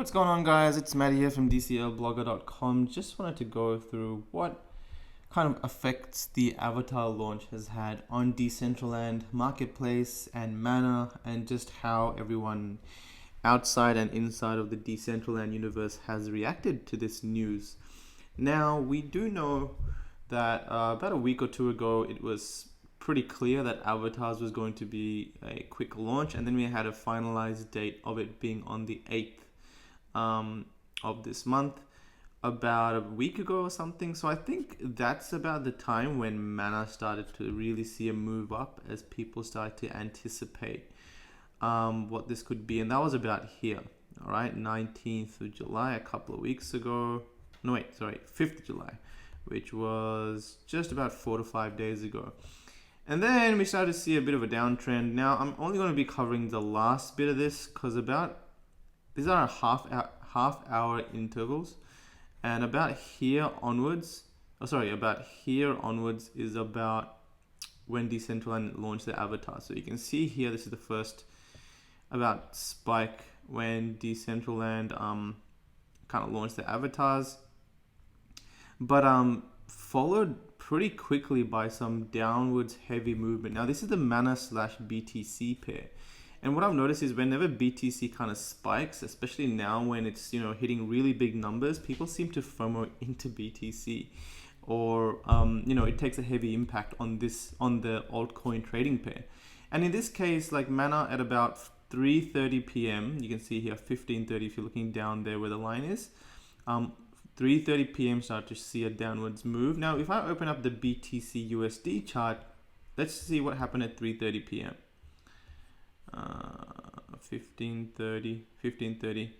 What's going on, guys? It's Matt here from DCLblogger.com. Just wanted to go through what kind of effects the avatar launch has had on Decentraland, Marketplace, and Mana, and just how everyone outside and inside of the Decentraland universe has reacted to this news. Now, we do know that about a week or two ago, it was pretty clear that avatars was going to be a quick launch, and then we had a finalized date of it being on the 8th of this month, about a week ago or something. So I think that's about the time when Mana started to really see a move up as people started to anticipate what this could be, and that was about here. All right, 19th of July, a couple of weeks ago. No, wait, sorry, 5th of July, which was just about 4 to 5 days ago. And then we started to see a bit of a downtrend. Now, I'm only going to be covering the last bit of this because these are half hour intervals, and about here onwards, about here onwards is about when Decentraland launched their avatar. So you can see here, this is the first about spike when Decentraland kind of launched their avatars, but followed pretty quickly by some downwards heavy movement. Now this is the Mana / BTC pair. And what I've noticed is whenever BTC kind of spikes, especially now when it's hitting really big numbers, people seem to FOMO into BTC, or it takes a heavy impact on the altcoin trading pair. And in this case, like Mana at about 3:30 p.m., you can see here 15:30 if you're looking down there where the line is. 3:30 p.m. start to see a downwards move. Now, if I open up the BTC USD chart, let's see what happened at 3:30 p.m. 15:30.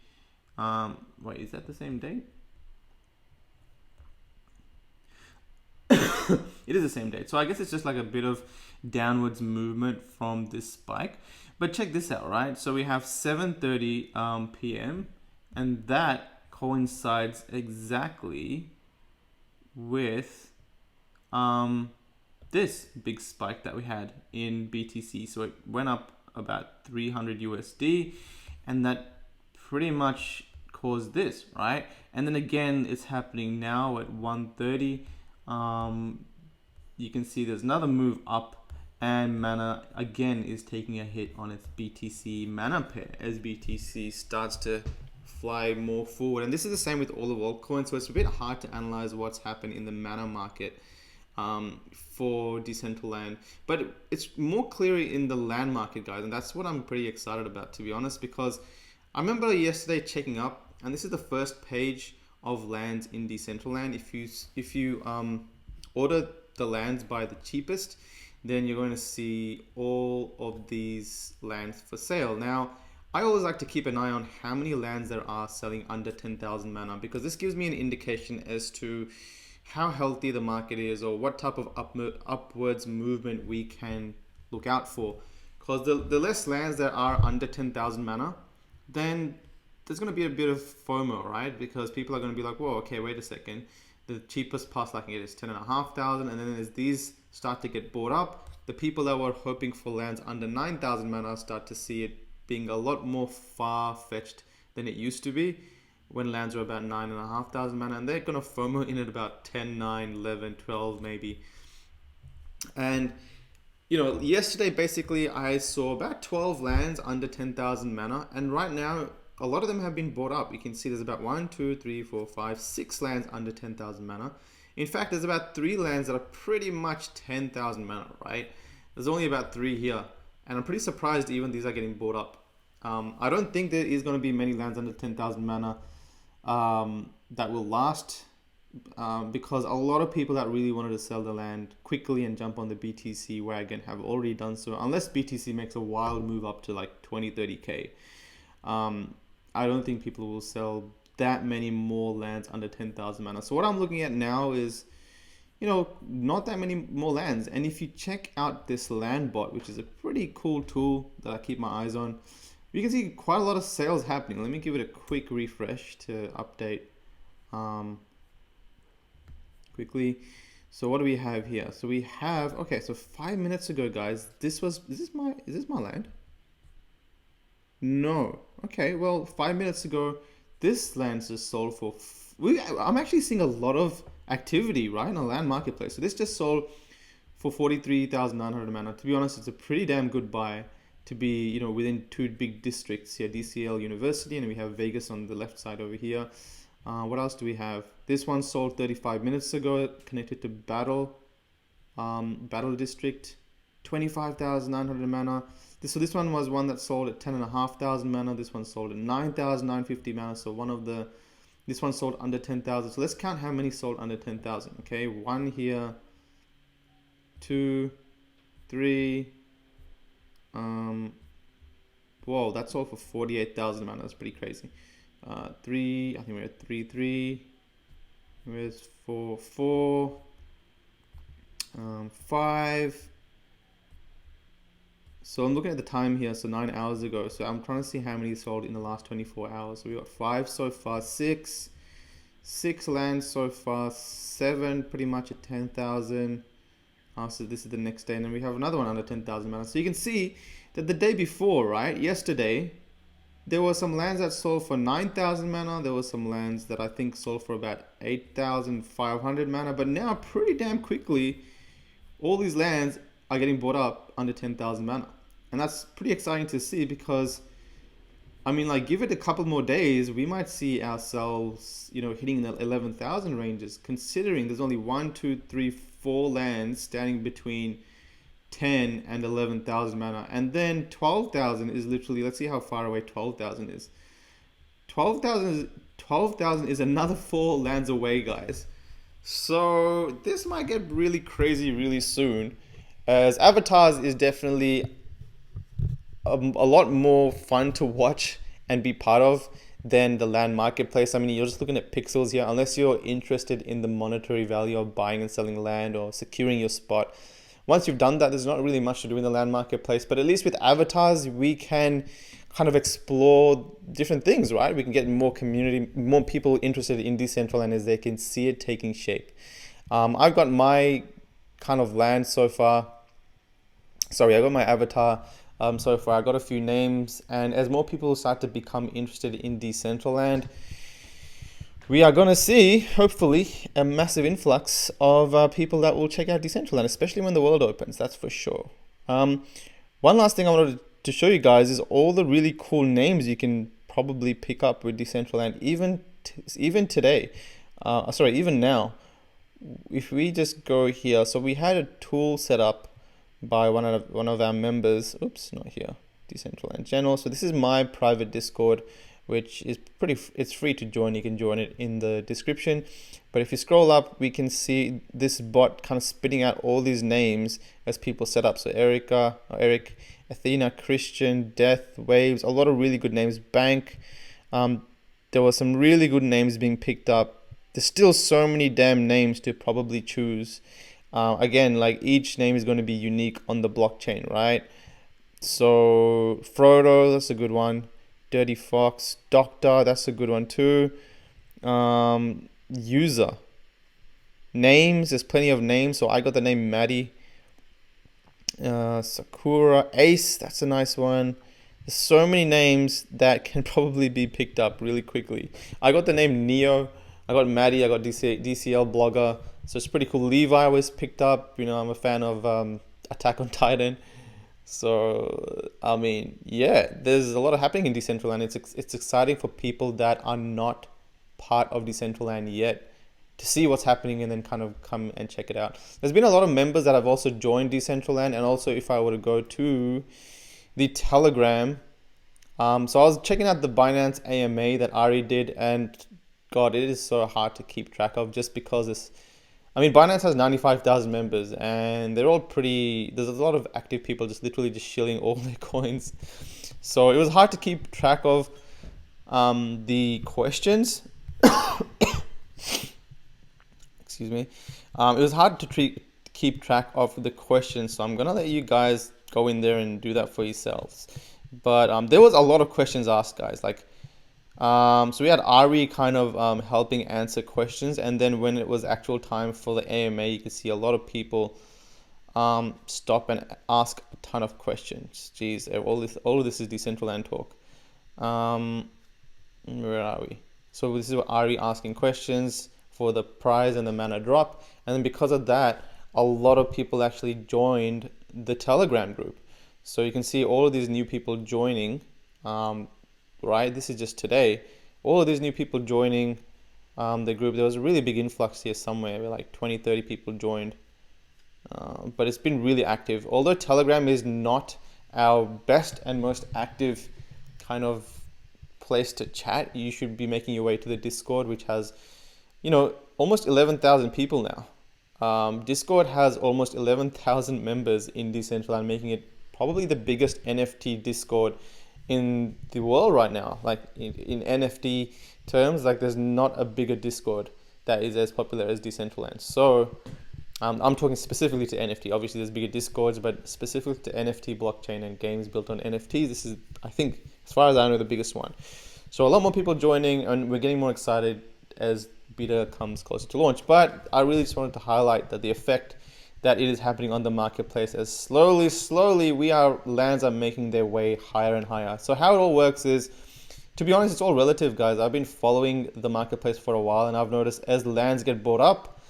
Wait, is that the same date? It is the same date. So I guess it's just like a bit of downwards movement from this spike. But check this out, right? So we have 7:30 p.m. and that coincides exactly with this big spike that we had in BTC. So it went up about 300 USD, and that pretty much caused this, right? And then again, it's happening now at 1:30. You can see there's another move up, and Mana again is taking a hit on its BTC Mana pair as BTC starts to fly more forward. And this is the same with all the altcoins, so it's a bit hard to analyze what's happened in the Mana market for Decentraland, but it's more clearly in the land market, guys, and that's what I'm pretty excited about, to be honest, because I remember yesterday checking up, and this is the first page of lands in Decentraland. If you order the lands by the cheapest, then you're going to see all of these lands for sale. Now, I always like to keep an eye on how many lands there are selling under 10,000 mana, because this gives me an indication as to how healthy the market is, or what type of upwards movement we can look out for. Because the less lands that are under 10,000 mana, then there's going to be a bit of FOMO, right? Because people are going to be like, whoa, okay, wait a second. The cheapest pass I can get is 10,500, and then as these start to get bought up, the people that were hoping for lands under 9,000 mana start to see it being a lot more far-fetched than it used to be when lands are about 9,500 mana, and they're going to FOMO in at about 10, 9, 11, 12 maybe. And yesterday basically I saw about 12 lands under 10,000 mana, and right now a lot of them have been bought up. You can see there's about 1, 2, 3, 4, 5, 6 lands under 10,000 mana. In fact, there's about 3 lands that are pretty much 10,000 mana, right? There's only about 3 here, and I'm pretty surprised even these are getting bought up. I don't think there is going to be many lands under 10,000 mana that will last, because a lot of people that really wanted to sell the land quickly and jump on the BTC wagon have already done so, unless BTC makes a wild move up to like 20, 30k. I don't think people will sell that many more lands under 10,000 mana. So what I'm looking at now is, not that many more lands. And if you check out this land bot, which is a pretty cool tool that I keep my eyes on, you can see quite a lot of sales happening. Let me give it a quick refresh to update quickly. So what do we have here? So we have, okay, so 5 minutes ago, guys, is this my land? No. Okay, well, 5 minutes ago, this land's just sold for. I'm actually seeing a lot of activity right in a land marketplace. So this just sold for 43,900 mana. To be honest, it's a pretty damn good buy to be, within two big districts here, DCL University, and we have Vegas on the left side over here. What else do we have? This one sold 35 minutes ago, connected to Battle District, 25,900 mana. This one was one that sold at 10,500 mana. This one sold at 9,950 mana. So this one sold under 10,000. So let's count how many sold under 10,000. Okay, one here, 2, 3. Whoa, that's all for 48,000 mana. That's pretty crazy. 3. I think we're at 3, 3. Where's 4, 4. 5. So I'm looking at the time here. So 9 hours ago. So I'm trying to see how many sold in the last 24 hours. So we got 5 so far. 6 lands so far. 7 pretty much at 10,000. So this is the next day, and then we have another one under 10,000 mana. So you can see that the day before, right, yesterday, there were some lands that sold for 9,000 mana. There were some lands that I think sold for about 8,500 mana. But now, pretty damn quickly, all these lands are getting bought up under 10,000 mana. And that's pretty exciting to see because, I mean, like, give it a couple more days, we might see ourselves, hitting the 11,000 ranges, considering there's only 1, 2, 3, 4 lands standing between 10 and 11,000 mana. And then 12,000 is literally, let's see how far away 12,000 is. 12,000 is another 4 lands away, guys. So this might get really crazy really soon, as Avatars is definitely a lot more fun to watch and be part of than the land marketplace. I mean, you're just looking at pixels here, unless you're interested in the monetary value of buying and selling land or securing your spot. Once you've done that, there's not really much to do in the land marketplace, but at least with Avatars, we can kind of explore different things, right? We can get more community, more people interested in Decentraland as they can see it taking shape. I've got my kind of land so far. Sorry, I got my avatar so far. I got a few names, and as more people start to become interested in Decentraland, we are going to see, hopefully, a massive influx of people that will check out Decentraland, especially when the world opens, that's for sure. One last thing I wanted to show you guys is all the really cool names you can probably pick up with Decentraland, even today. Even now. If we just go here, so we had a tool set up by one of our members. Oops, not here. Decentraland General. So this is my private Discord, which is it's free to join. You can join it in the description. But if you scroll up, we can see this bot kind of spitting out all these names as people set up. So Eric, Athena, Christian, Death, Waves, a lot of really good names. Bank. There were some really good names being picked up. There's still so many damn names to probably choose. Again, like each name is going to be unique on the blockchain, right? So Frodo, that's a good one. Dirty Fox, Doctor, that's a good one too. User names, there's plenty of names. So I got the name Maddie. Sakura, Ace, that's a nice one. There's so many names that can probably be picked up really quickly. I got the name Neo. I got Maddie. I got DCL blogger. So it's pretty cool. Levi was picked up. I'm a fan of Attack on Titan. So, I mean, yeah, there's a lot of happening in Decentraland. It's exciting for people that are not part of Decentraland yet to see what's happening and then kind of come and check it out. There's been a lot of members that have also joined Decentraland, and also if I were to go to the Telegram, so I was checking out the Binance AMA that Ari did, and God, it is so hard to keep track of just because Binance has 95,000 members and they're all there's a lot of active people just literally just shilling all their coins. So it was hard to keep track of the questions. Excuse me. It was hard to keep track of the questions. So I'm going to let you guys go in there and do that for yourselves. But there was a lot of questions asked, guys. So we had Ari kind of helping answer questions, and then when it was actual time for the AMA, you could see a lot of people stop and ask a ton of questions. Jeez, all of this is Decentraland talk. Where are we? So this is what Ari asking questions for the prize and the mana drop. And then because of that, a lot of people actually joined the Telegram group. So you can see all of these new people joining, right? This is just today. All of these new people joining the group. There was a really big influx here somewhere where like 20, 30 people joined. But it's been really active. Although Telegram is not our best and most active kind of place to chat, you should be making your way to the Discord, which has, almost 11,000 people now. Discord has almost 11,000 members in Decentraland, making it probably the biggest NFT Discord in the world right now. Like in NFT terms, like there's not a bigger Discord that is as popular as Decentraland. So I'm talking specifically to NFT. Obviously, there's bigger Discords, but specifically to NFT blockchain and games built on NFTs, this is, I think, as far as I know, the biggest one. So a lot more people joining, and we're getting more excited as beta comes closer to launch. But I really just wanted to highlight that the effect that it is happening on the marketplace as slowly, lands are making their way higher and higher. So how it all works is, to be honest, it's all relative, guys. I've been following the marketplace for a while, and I've noticed as lands get bought up,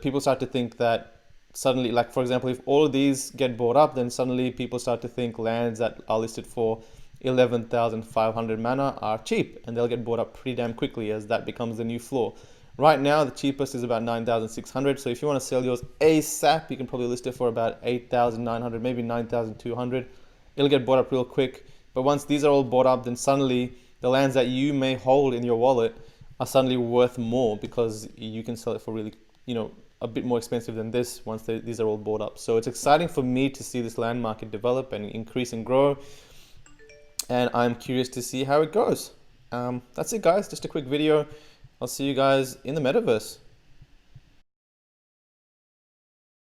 people start to think that suddenly, like for example, if all of these get bought up, then suddenly people start to think lands that are listed for 11,500 mana are cheap, and they'll get bought up pretty damn quickly as that becomes the new floor. Right now, the cheapest is about 9,600. So if you want to sell yours ASAP, you can probably list it for about 8,900, maybe 9,200. It'll get bought up real quick. But once these are all bought up, then suddenly the lands that you may hold in your wallet are suddenly worth more because you can sell it for really, a bit more expensive than this once these are all bought up. So it's exciting for me to see this land market develop and increase and grow. And I'm curious to see how it goes. That's it, guys. Just a quick video. I'll see you guys in the metaverse.